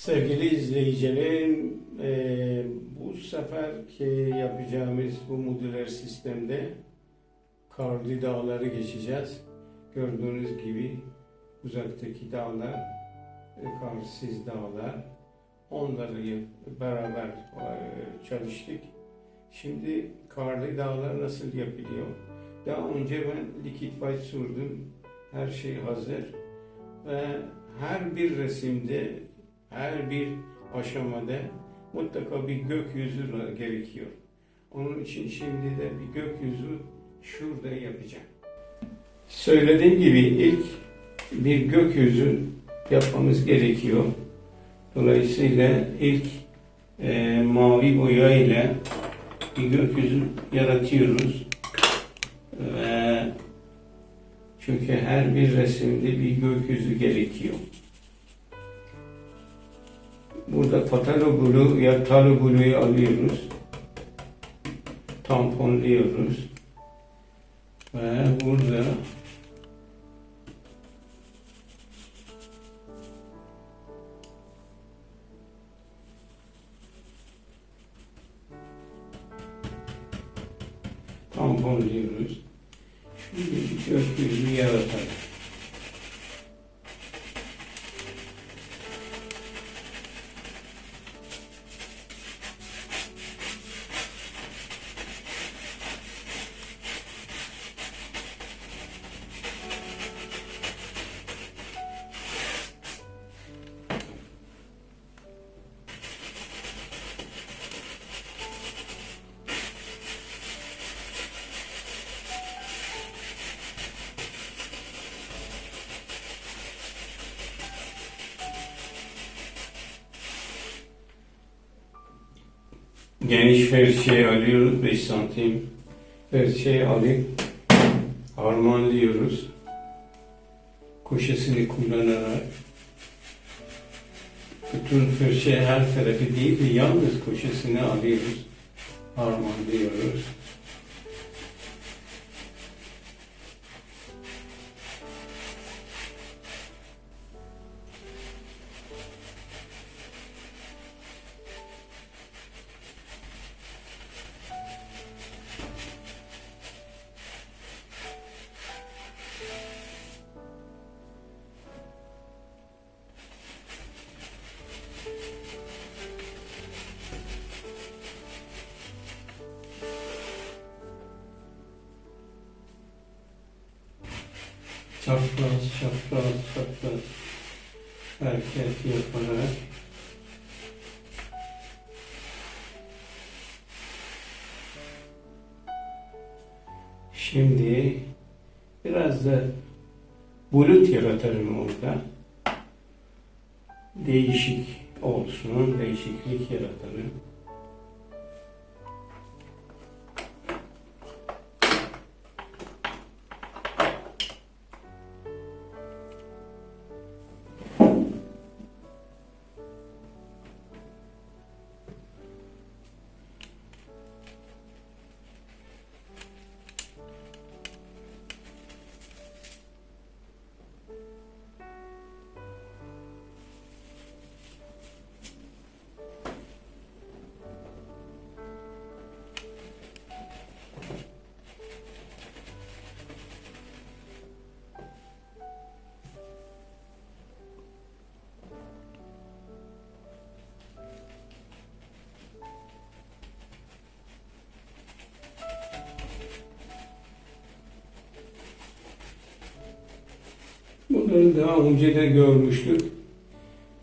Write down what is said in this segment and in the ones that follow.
Sevgili izleyicilerim, bu seferki yapacağımız bu modüler sistemde Karlı Dağları geçeceğiz. Gördüğünüz gibi uzaktaki dağlar, karsız dağlar, onları beraber çalıştık. Şimdi Karlı Dağlar nasıl yapılıyor? Daha önce ben likit white sürdüm, her şey hazır ve her bir resimde, her bir aşamada mutlaka bir gökyüzü gerekiyor. Onun için şimdi de bir gökyüzü şurada yapacağım. Söylediğim gibi ilk bir gökyüzü yapmamız gerekiyor. Dolayısıyla ilk mavi boya ile bir gökyüzü yaratıyoruz. Çünkü her bir resimde bir gökyüzü gerekiyor. Burada Patalo Blue ya Talo Blue'yu alıyoruz. Tamponluyoruz. Ve burada tamponluyoruz. Şimdi bir gökyüzü yaratalım. Geniş fırçayı alıyoruz, 5 santim fırçayı alıp harmanlıyoruz. Köşesini kullanarak bütün fırçayı her tarafı değil de yalnız köşesini alıyoruz, harmanlıyoruz. Çapraz hareket yaparak şimdi biraz da bulut yaratalım orada. Değişik olsun, değişiklik yaratalım. Bunları daha önce de görmüştük.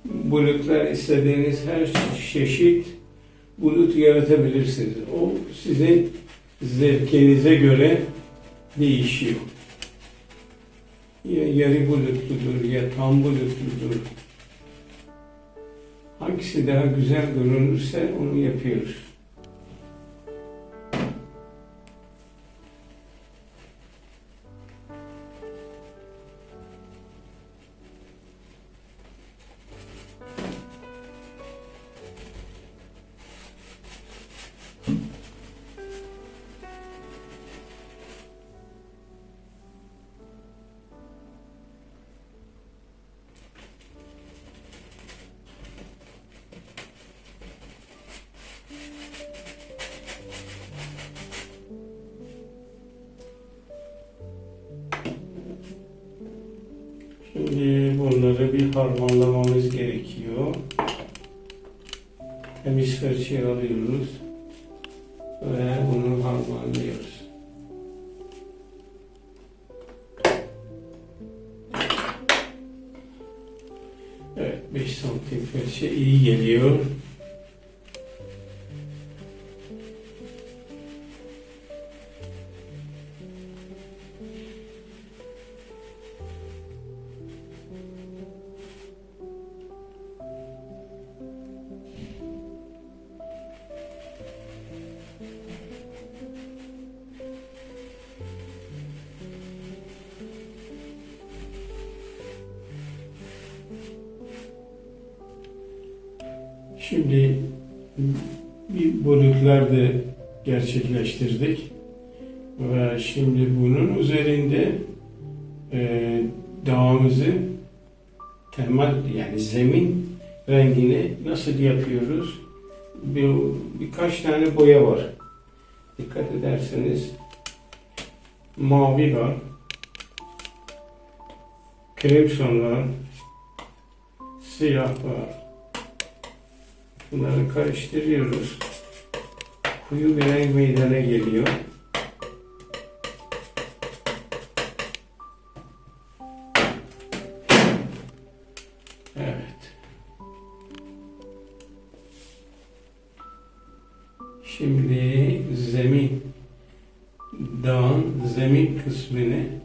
Bulutlar istediğiniz her çeşit bulut yaratabilirsiniz. O sizin zevkinize göre değişiyor. Ya yarı bulutludur ya tam bulutludur. Hangisi daha güzel görünürse onu yapıyoruz. bir harmanlamamız gerekiyor. Temiz fırçayı alıyoruz ve bunu harmanlıyoruz. Evet, 5 santim fırça iyi geliyor. Şimdi bir bölükler de gerçekleştirdik ve şimdi bunun üzerinde dağımızı temel yani zemin rengini nasıl yapıyoruz? Birkaç tane boya var. Dikkat ederseniz mavi var, kremson var, siyah var. Bunları karıştırıyoruz. Koyu bir renk meydana geliyor. Evet. Şimdi dağın zemin kısmını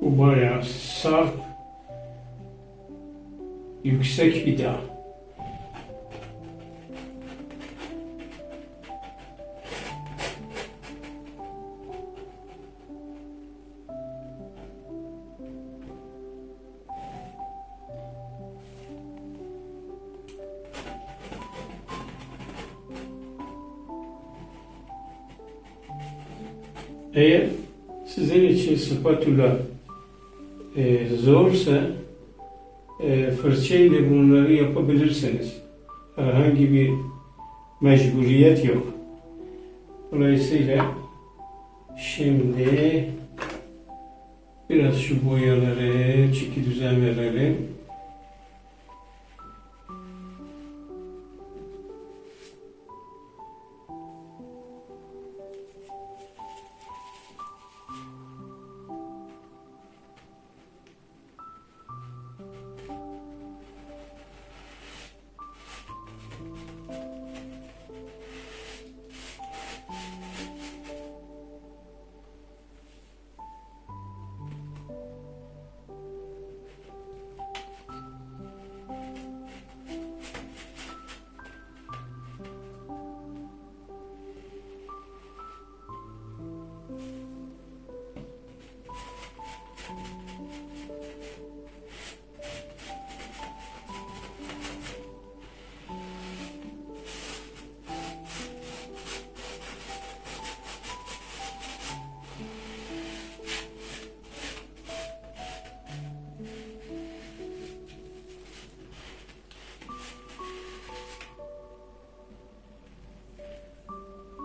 bu bayağı saf, yüksek bir dağ. Eğer sizin için spatula zorsa fırçayla bunları yapabilirsiniz. Herhangi bir mecburiyet yok. Dolayısıyla şimdi biraz şu boyaları çeki düzen verelim.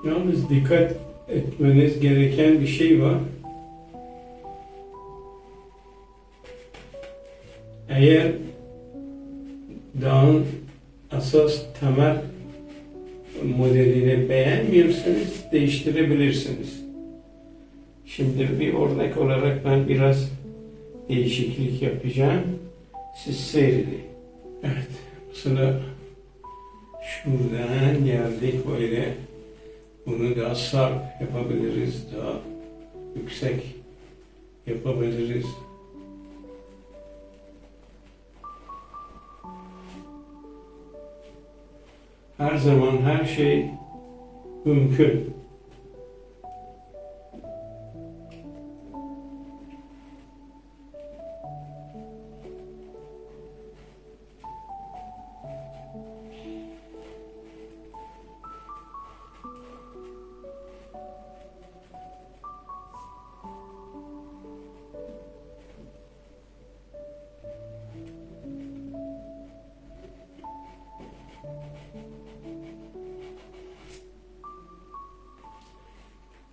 Yalnız dikkat etmeniz gereken bir şey var. Eğer dağın asas temel modelini beğenmiyorsanız değiştirebilirsiniz. Şimdi bir örnek olarak ben biraz değişiklik yapacağım. Siz seyredin. Evet, sıra şuradan geldik böyle. Bunu daha sarp yapabiliriz, daha yüksek yapabiliriz. Her zaman her şey mümkün.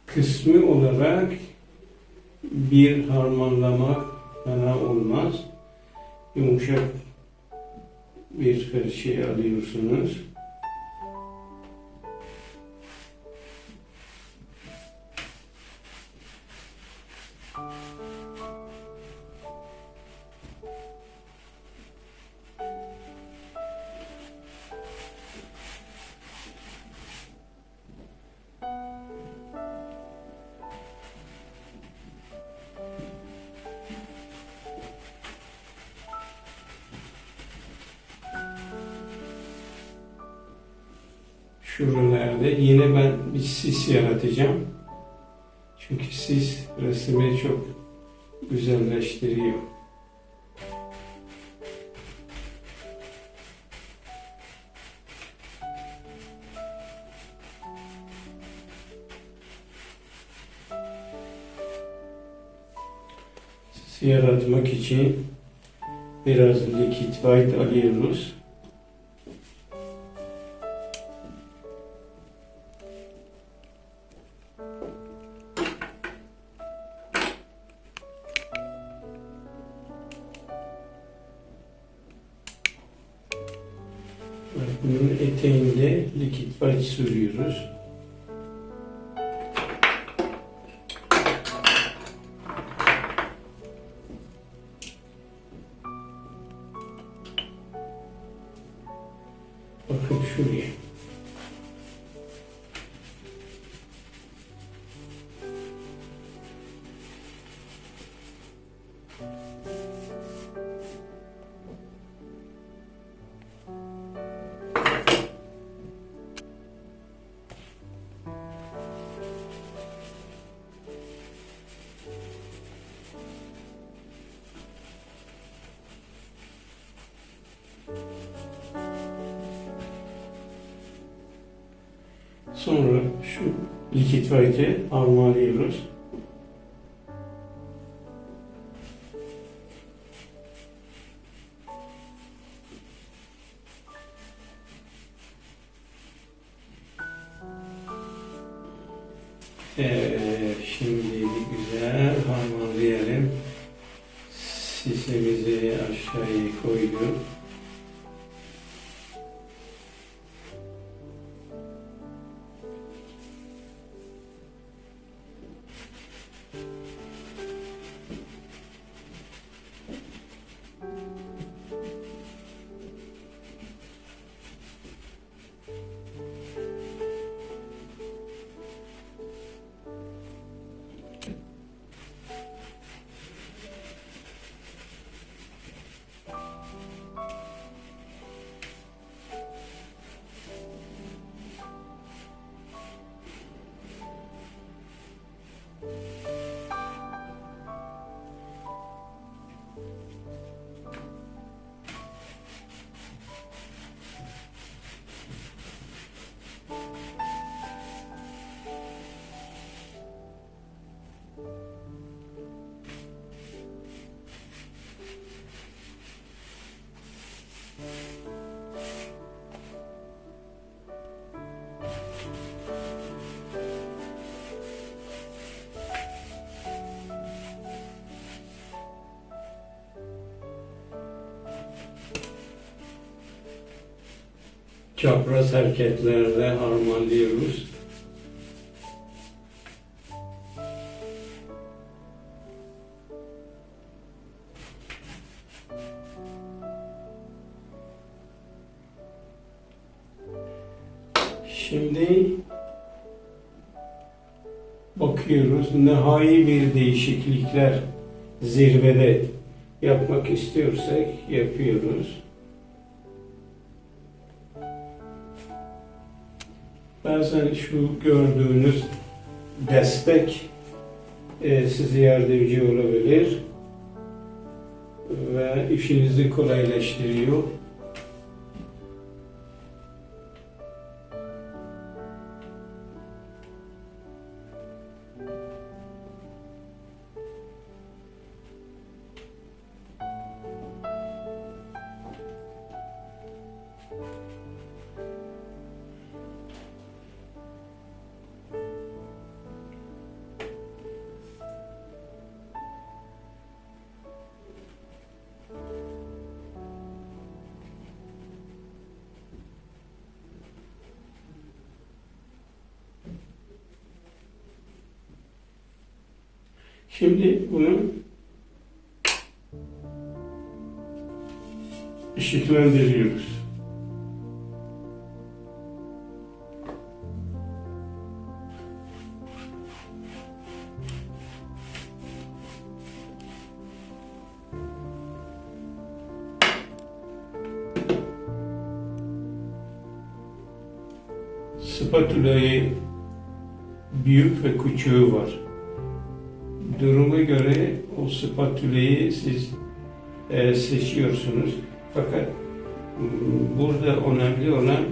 Kısmı olarak bir harmanlamak fena olmaz. Yumuşak bir fırça alıyorsunuz. Şuralarda yine ben bir sis yaratacağım. Çünkü sis resmi çok güzelleştiriyor. Sis yaratmak için biraz liquid white alıyoruz. Bunun eteğinde liquid white sürüyoruz. Bakın şuraya. Sonra şu liquid white'i harmanlıyoruz. Şimdi güzel harmanlayalım. Sisimizi aşağıya koyduk. Çapraz hareketlerle harmanlıyoruz. Şimdi bakıyoruz, nihai bir değişiklikler zirvede yapmak istiyorsak yapıyoruz. Bazen şu gördüğünüz destek size yardımcı olabilir ve işinizi kolaylaştırıyor. Şimdi bunu ışıklandırıyoruz. Spatulayı büyük ve küçüğü var. Duruma göre o spatulayı siz seçiyorsunuz. Fakat burada önemli olan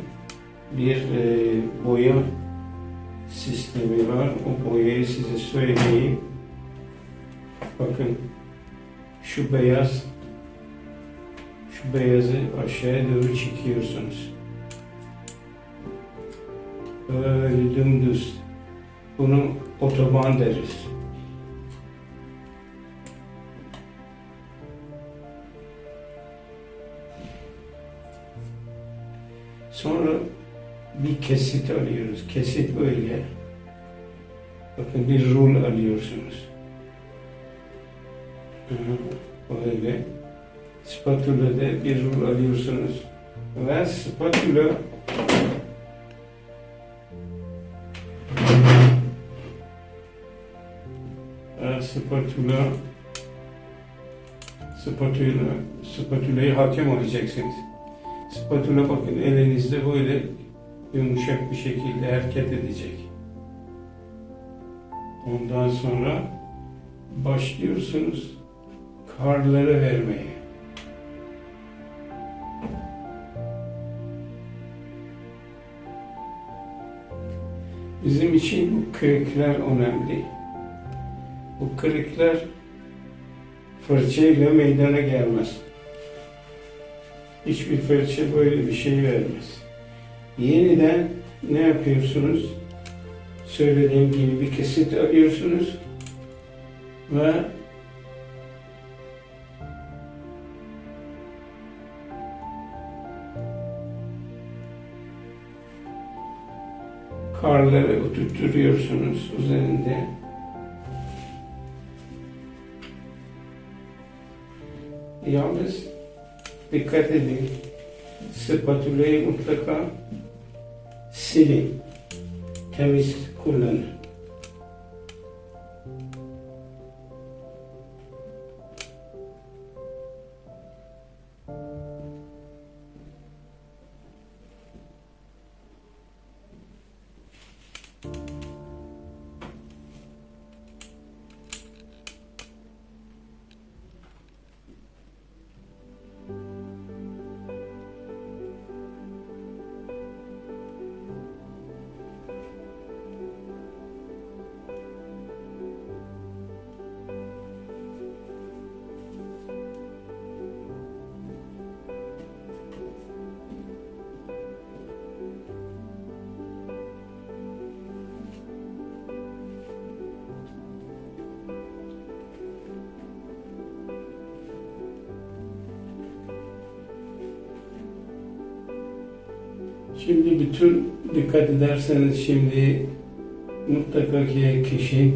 bir boya sistemi var. O boyayı size söyleyeyim. Bakın şu beyazı aşağıya doğru çekiyorsunuz. Böyle dümdüz. Bunu otoban deriz. Sonra bir kesit alıyoruz. Kesit böyle. Bakın bir rul alıyorsunuz. Böyle. Spatula'da bir rul alıyorsunuz. Ve spatula spatulayı hakem olacaksınız. Spatula bakın elinizde böyle yumuşak bir şekilde hareket edecek. Ondan sonra başlıyorsunuz karları vermeye. Bizim için bu kırıklar önemli. Bu kırıklar fırçayla meydana gelmez. Hiçbir fırça böyle bir şey vermez. Yeniden ne yapıyorsunuz? Söylediğim gibi bir kesit alıyorsunuz ve karları oturtuyorsunuz üzerinde. Yalnız dikkat edin, spatulayı mutlaka silin, temiz kullanın. Şimdi bütün dikkat ederseniz şimdi mutlaka ki kişi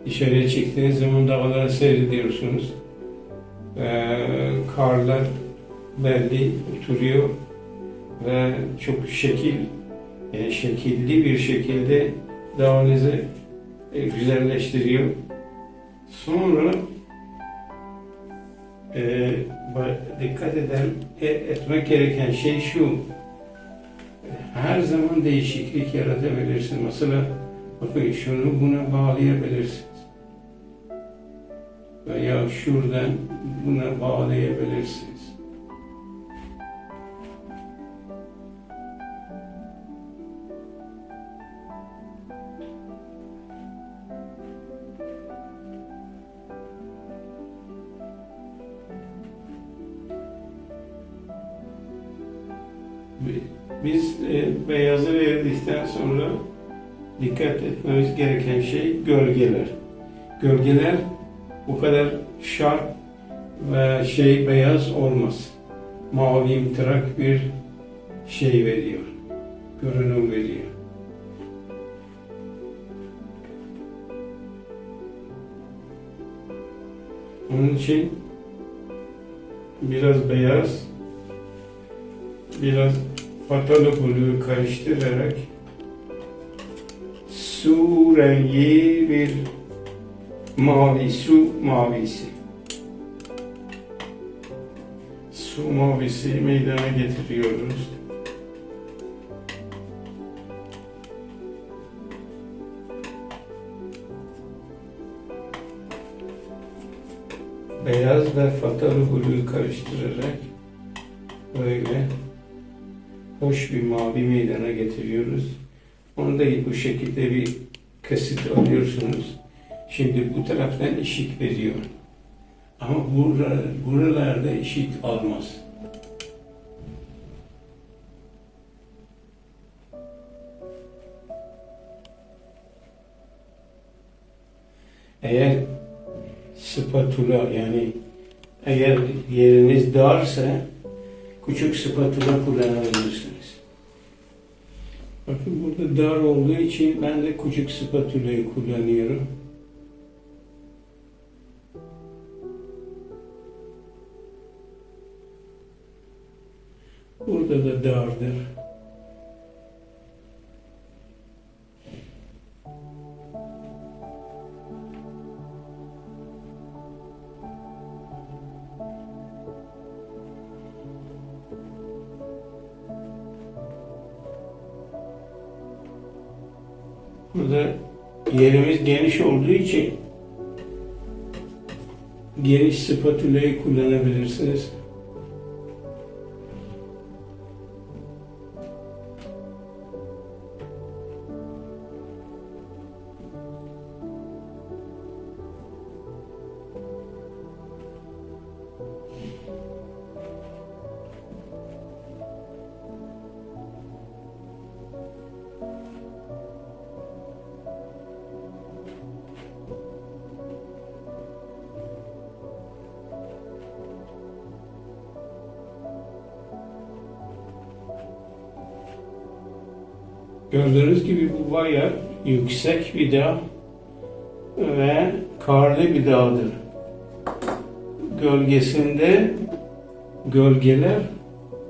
dışarıya çıktığınız zaman dağları seyrediyorsunuz. Karlar belli oturuyor ve çok şekilli bir şekilde davanızı güzelleştiriyor. Sonra dikkat etmek gereken şey şu: her zaman değişiklik yaratabilirsin. Mesela bakın, şunu buna bağlayabilirsiniz. Veya şuradan buna bağlayabilirsiniz. Biz beyazı verdikten sonra dikkat etmemiz gereken şey gölgeler. Gölgeler bu kadar şart ve beyaz olmaz. Mavimtırak bir şey veriyor, görünüm veriyor. Onun için biraz beyaz, biraz patalı buluğu karıştırarak su rengi bir mavi, su mavisi. Su mavisi meydana getiriyoruz. Beyaz ve patalı buluğu karıştırarak böyle hoş bir mavi meydana getiriyoruz. Onu da bu şekilde bir kesit alıyorsunuz. Şimdi bu taraftan ışık veriyor. Ama buralarda ışık almaz. Eğer spatula, yani eğer yeriniz darsa küçük spatula kullanabilirsiniz. Bakın burada dar olduğu için ben de küçük spatulayı kullanıyorum. Burada da dardır. Burada yerimiz geniş olduğu için geniş spatulayı kullanabilirsiniz. Gördüğünüz gibi bu bayağı yüksek bir dağ ve karlı bir dağdır. Gölgesinde gölgeler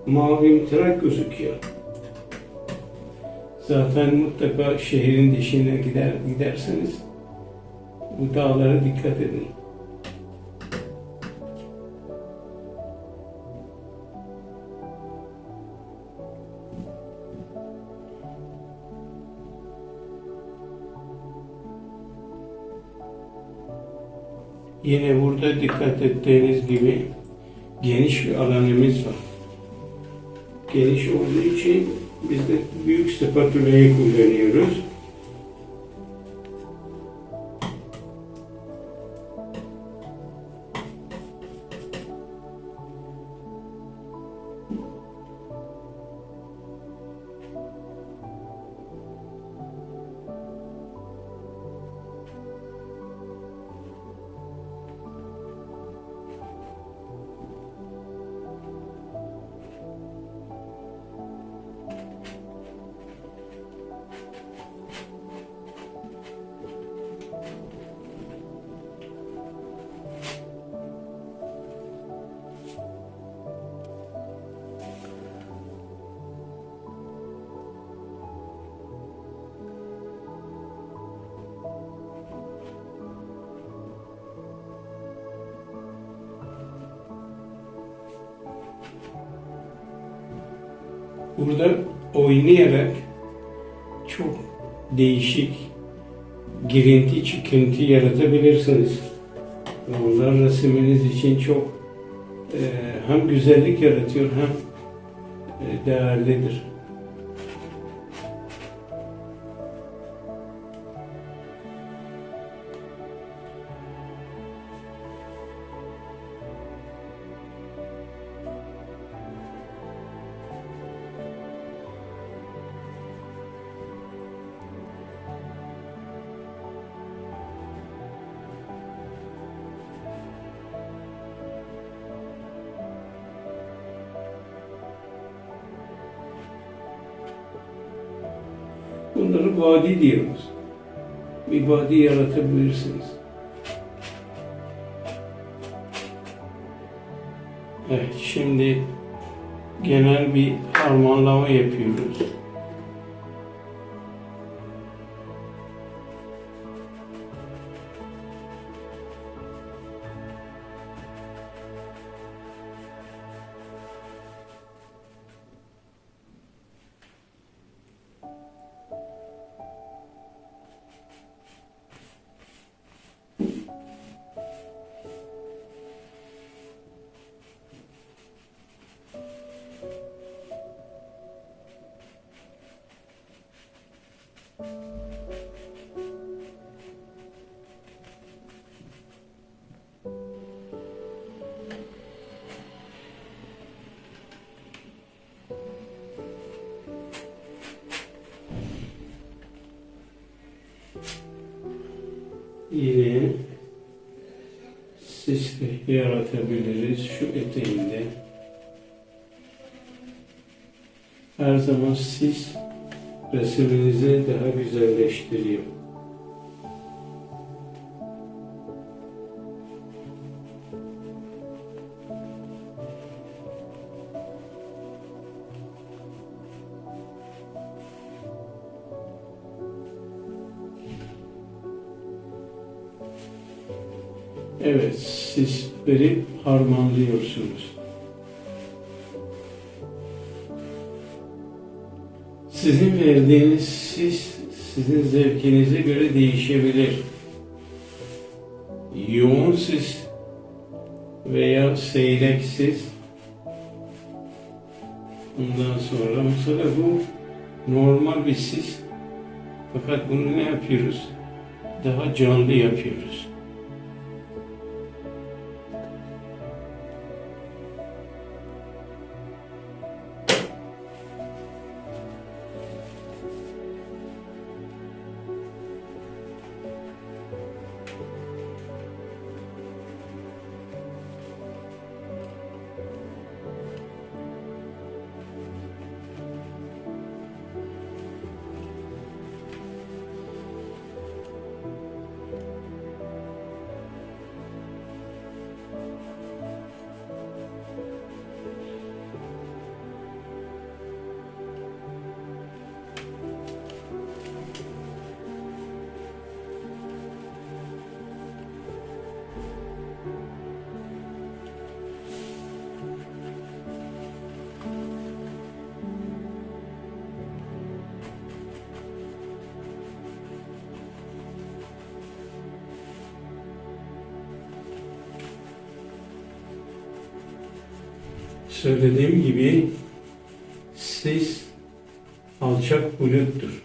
mavimtırak gözüküyor. Zaten mutlaka şehrin dışına giderseniz bu dağlara dikkat edin. Yine burada dikkat ettiğiniz gibi geniş bir alanımız var. Geniş olduğu için biz de büyük spatulayı kullanıyoruz. Burada oynayarak çok değişik girinti çıkıntı yaratabilirsiniz. Onlar resiminiz için çok hem güzellik yaratıyor hem değerlidir. Bunları vadi diyoruz. Bir vadi yaratabilirsiniz. Evet, şimdi genel bir harmanlama yapıyoruz. Yine sisli yaratabiliriz şu eteğinde. Her zaman sis resiminizi daha güzelleştiriyor. Evet, sisleri harmanlıyorsunuz. Sizin verdiğiniz sis sizin zevkinize göre değişebilir. Yoğun sis veya seyrek sis. Ondan sonra mesela bu normal bir sis. Fakat bunu ne yapıyoruz? Daha canlı yapıyoruz. Söylediğim gibi sis alçak buluttur.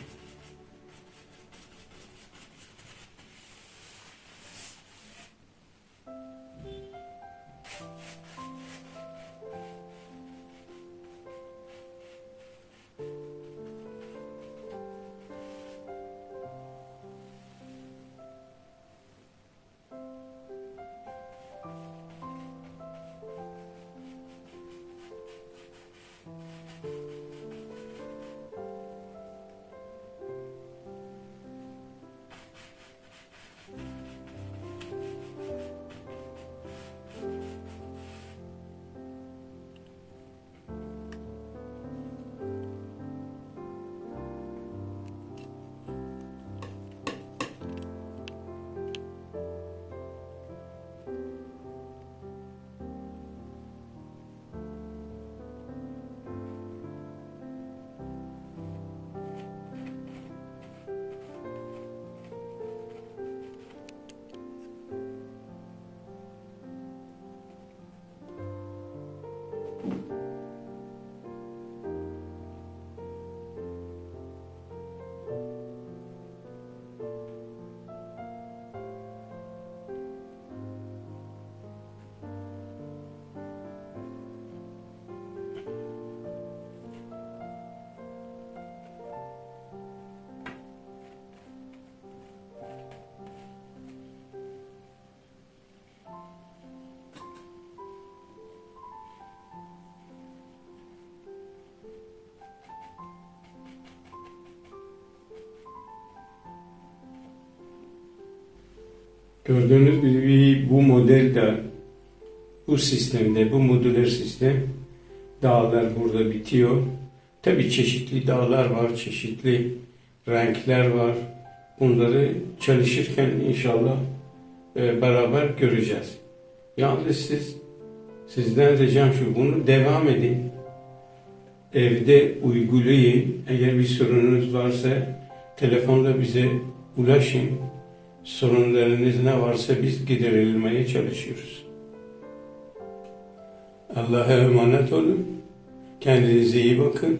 Gördüğünüz gibi bu modelde, bu sistemde, bu modüler sistem dağlar burada bitiyor. Tabii çeşitli dağlar var, çeşitli renkler var. Bunları çalışırken inşallah beraber göreceğiz. Yalnız sizden ricam şu, bunu devam edin. Evde uygulayın. Eğer bir sorununuz varsa telefonda bize ulaşın. Sorunlarınız ne varsa biz giderilmeye çalışıyoruz. Allah'a emanet olun. Kendinize iyi bakın.